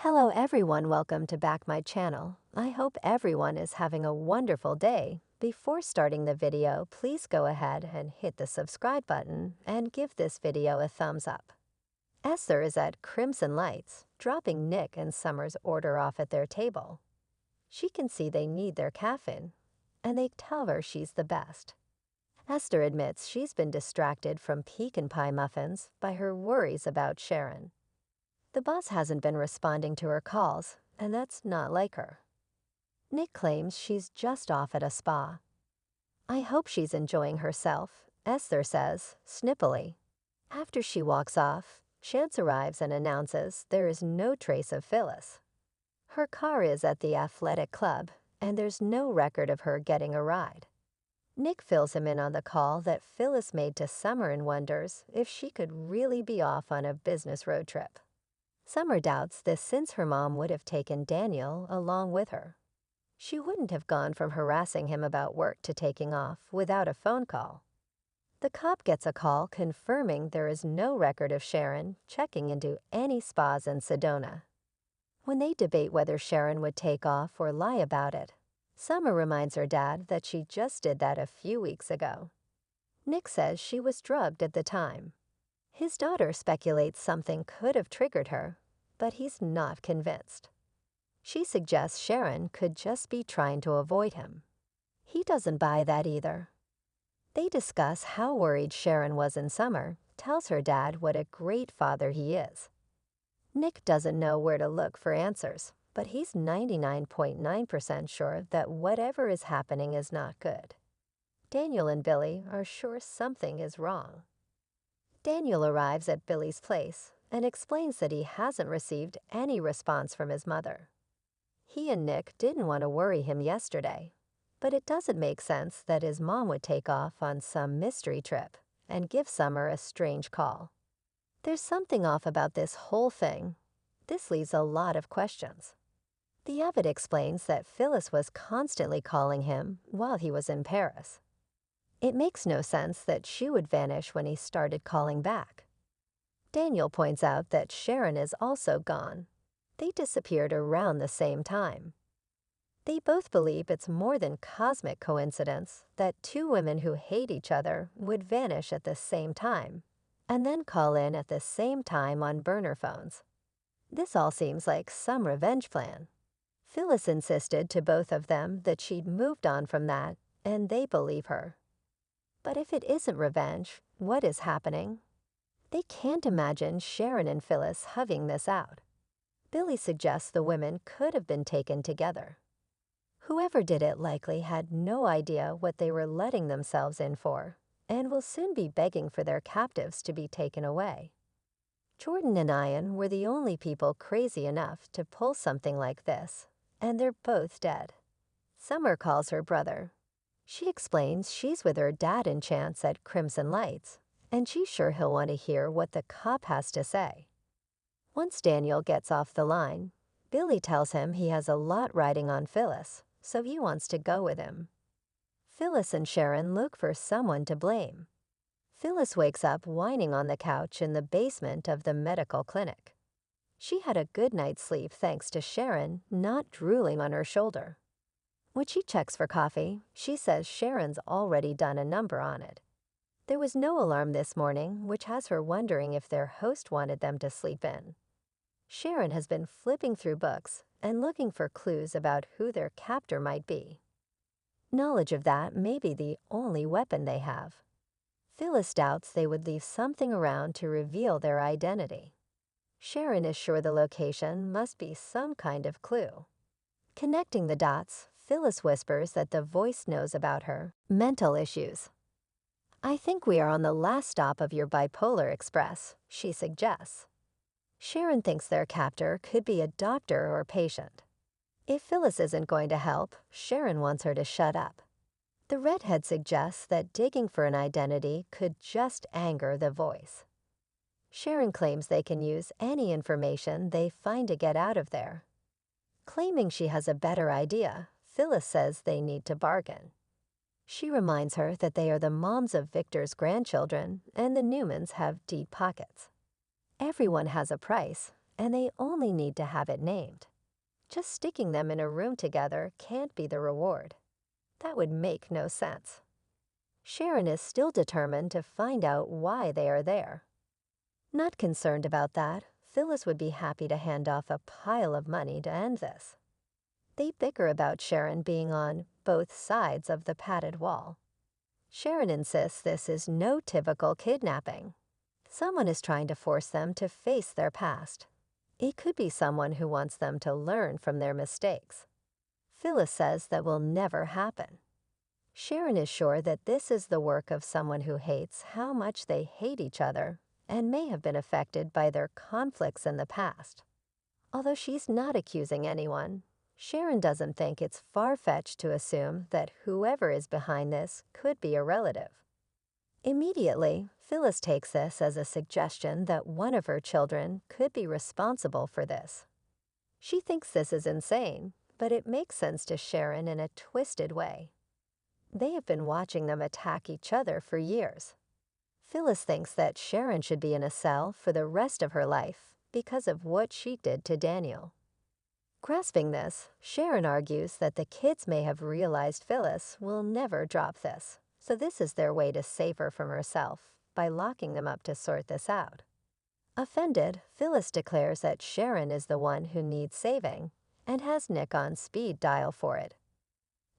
Hello everyone, welcome to back my channel. I hope everyone is having a wonderful day. Before starting the video, please go ahead and hit the subscribe button and give this video a thumbs up. Esther is at Crimson Lights, dropping Nick and Summer's order off at their table. She can see they need their caffeine, and they tell her she's the best. Esther admits she's been distracted from pecan pie muffins by her worries about Sharon. The boss hasn't been responding to her calls, and that's not like her. Nick claims she's just off at a spa. I hope she's enjoying herself, Esther says, snippily. After she walks off, Chance arrives and announces there is no trace of Phyllis. Her car is at the athletic club, and there's no record of her getting a ride. Nick fills him in on the call that Phyllis made to Summer and wonders if she could really be off on a business road trip. Summer doubts this since her mom would have taken Daniel along with her. She wouldn't have gone from harassing him about work to taking off without a phone call. The cop gets a call confirming there is no record of Sharon checking into any spas in Sedona. When they debate whether Sharon would take off or lie about it, Summer reminds her dad that she just did that a few weeks ago. Nick says she was drugged at the time. His daughter speculates something could have triggered her, but he's not convinced. She suggests Sharon could just be trying to avoid him. He doesn't buy that either. They discuss how worried Sharon was in summer, tells her dad what a great father he is. Nick doesn't know where to look for answers, but he's 99.9% sure that whatever is happening is not good. Daniel and Billy are sure something is wrong. Daniel arrives at Billy's place and explains that he hasn't received any response from his mother. He and Nick didn't want to worry him yesterday, but it doesn't make sense that his mom would take off on some mystery trip and give Summer a strange call. There's something off about this whole thing. This leaves a lot of questions. The abbot explains that Phyllis was constantly calling him while he was in Paris. It makes no sense that she would vanish when he started calling back. Daniel points out that Sharon is also gone. They disappeared around the same time. They both believe it's more than cosmic coincidence that two women who hate each other would vanish at the same time, and then call in at the same time on burner phones. This all seems like some revenge plan. Phyllis insisted to both of them that she'd moved on from that, and they believe her. But if it isn't revenge, what is happening? They can't imagine Sharon and Phyllis hugging this out. Billy suggests the women could have been taken together. Whoever did it likely had no idea what they were letting themselves in for, and will soon be begging for their captives to be taken away. Jordan and Ian were the only people crazy enough to pull something like this, and they're both dead. Summer calls her brother. She explains she's with her dad and Chance at Crimson Lights, and she's sure he'll want to hear what the cop has to say. Once Daniel gets off the line, Billy tells him he has a lot riding on Phyllis, so he wants to go with him. Phyllis and Sharon look for someone to blame. Phyllis wakes up whining on the couch in the basement of the medical clinic. She had a good night's sleep thanks to Sharon not drooling on her shoulder. When she checks for coffee, she says Sharon's already done a number on it. There was no alarm this morning, which has her wondering if their host wanted them to sleep in. Sharon has been flipping through books and looking for clues about who their captor might be. Knowledge of that may be the only weapon they have. Phyllis doubts they would leave something around to reveal their identity. Sharon is sure the location must be some kind of clue. Connecting the dots, Phyllis whispers that the voice knows about her mental issues. "I think we are on the last stop of your bipolar express," she suggests. Sharon thinks their captor could be a doctor or patient. If Phyllis isn't going to help, Sharon wants her to shut up. The redhead suggests that digging for an identity could just anger the voice. Sharon claims they can use any information they find to get out of there. Claiming she has a better idea, Phyllis says they need to bargain. She reminds her that they are the moms of Victor's grandchildren and the Newmans have deep pockets. Everyone has a price, and they only need to have it named. Just sticking them in a room together can't be the reward. That would make no sense. Sharon is still determined to find out why they are there. Not concerned about that, Phyllis would be happy to hand off a pile of money to end this. They bicker about Sharon being on both sides of the padded wall. Sharon insists this is no typical kidnapping. Someone is trying to force them to face their past. It could be someone who wants them to learn from their mistakes. Phyllis says that will never happen. Sharon is sure that this is the work of someone who hates how much they hate each other and may have been affected by their conflicts in the past. Although she's not accusing anyone, Sharon doesn't think it's far-fetched to assume that whoever is behind this could be a relative. Immediately, Phyllis takes this as a suggestion that one of her children could be responsible for this. She thinks this is insane, but it makes sense to Sharon in a twisted way. They have been watching them attack each other for years. Phyllis thinks that Sharon should be in a cell for the rest of her life because of what she did to Daniel. Grasping this, Sharon argues that the kids may have realized Phyllis will never drop this, so this is their way to save her from herself by locking them up to sort this out. Offended, Phyllis declares that Sharon is the one who needs saving and has Nick on speed dial for it.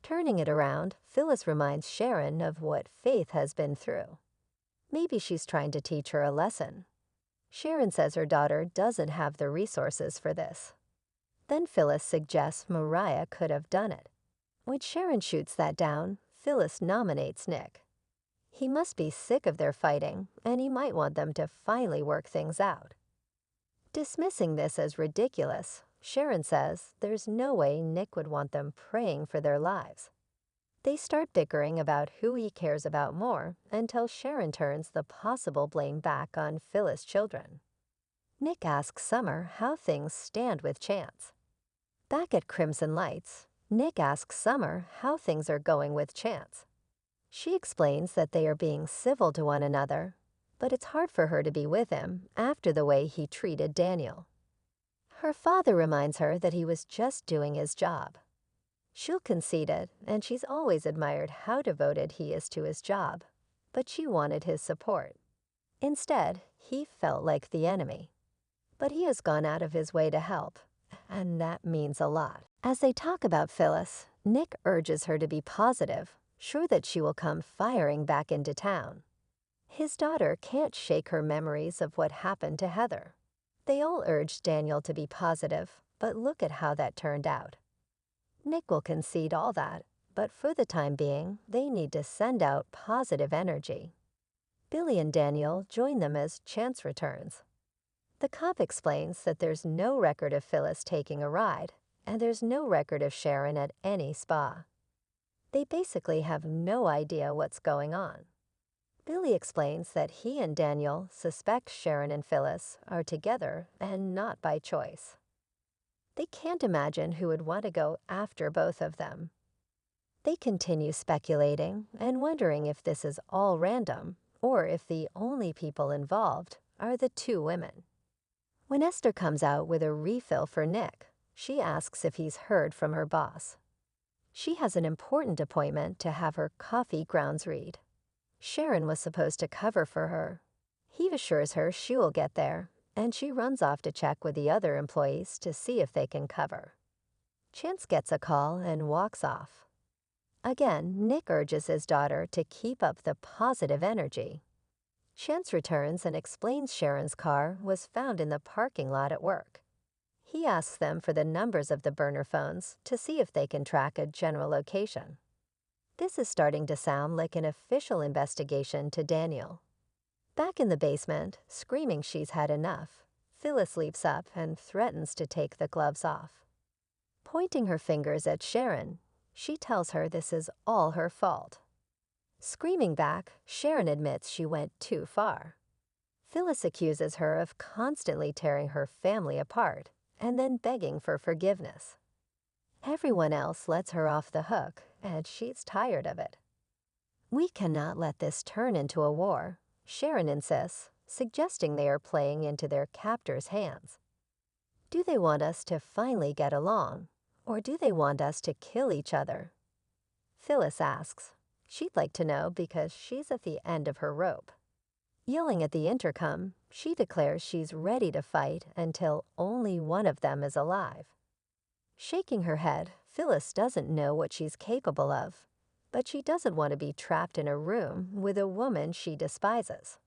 Turning it around, Phyllis reminds Sharon of what Faith has been through. Maybe she's trying to teach her a lesson. Sharon says her daughter doesn't have the resources for this. Then Phyllis suggests Mariah could have done it. When Sharon shoots that down, Phyllis nominates Nick. He must be sick of their fighting, and he might want them to finally work things out. Dismissing this as ridiculous, Sharon says there's no way Nick would want them praying for their lives. They start bickering about who he cares about more until Sharon turns the possible blame back on Phyllis' children. Nick asks Summer how things stand with Chance. Back at Crimson Lights, Nick asks Summer how things are going with Chance. She explains that they are being civil to one another, but it's hard for her to be with him after the way he treated Daniel. Her father reminds her that he was just doing his job. She'll concede it, and she's always admired how devoted he is to his job, but she wanted his support. Instead, he felt like the enemy. But he has gone out of his way to help, and that means a lot. As they talk about Phyllis, Nick urges her to be positive, sure that she will come firing back into town. His daughter can't shake her memories of what happened to Heather. They all urge Daniel to be positive, but look at how that turned out. Nick will concede all that, but for the time being, they need to send out positive energy. Billy and Daniel join them as Chance returns. The cop explains that there's no record of Phyllis taking a ride, and there's no record of Sharon at any spa. They basically have no idea what's going on. Billy explains that he and Daniel suspect Sharon and Phyllis are together and not by choice. They can't imagine who would want to go after both of them. They continue speculating and wondering if this is all random or if the only people involved are the two women. When Esther comes out with a refill for Nick, she asks if he's heard from her boss. She has an important appointment to have her coffee grounds read. Sharon was supposed to cover for her. He assures her she will get there, and she runs off to check with the other employees to see if they can cover. Chance gets a call and walks off. Again, Nick urges his daughter to keep up the positive energy. Chance returns and explains Sharon's car was found in the parking lot at work. He asks them for the numbers of the burner phones to see if they can track a general location. This is starting to sound like an official investigation to Daniel. Back in the basement, screaming she's had enough, Phyllis leaps up and threatens to take the gloves off. Pointing her fingers at Sharon, she tells her this is all her fault. Screaming back, Sharon admits she went too far. Phyllis accuses her of constantly tearing her family apart and then begging for forgiveness. Everyone else lets her off the hook, and she's tired of it. We cannot let this turn into a war, Sharon insists, suggesting they are playing into their captor's hands. Do they want us to finally get along, or do they want us to kill each other? Phyllis asks. She'd like to know because she's at the end of her rope. Yelling at the intercom, she declares she's ready to fight until only one of them is alive. Shaking her head, Phyllis doesn't know what she's capable of, but she doesn't want to be trapped in a room with a woman she despises.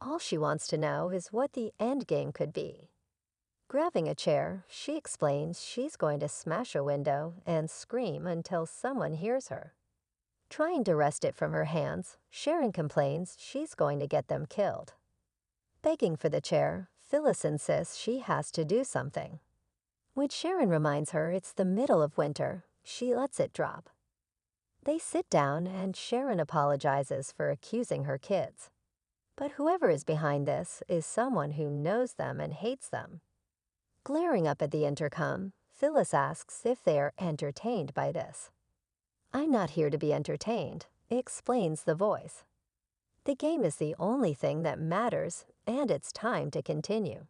All she wants to know is what the end game could be. Grabbing a chair, she explains she's going to smash a window and scream until someone hears her. Trying to wrest it from her hands, Sharon complains she's going to get them killed. Begging for the chair, Phyllis insists she has to do something. When Sharon reminds her it's the middle of winter, she lets it drop. They sit down and Sharon apologizes for accusing her kids. But whoever is behind this is someone who knows them and hates them. Glaring up at the intercom, Phyllis asks if they are entertained by this. "I'm not here to be entertained," explains the voice. The game is the only thing that matters, and it's time to continue.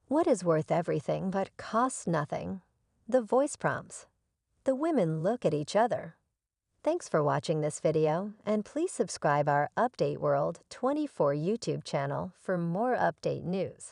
What is worth everything but costs nothing? The voice prompts. The women look at each other. Thanks for watching this video, and please subscribe our Update World 24 YouTube channel for more update news.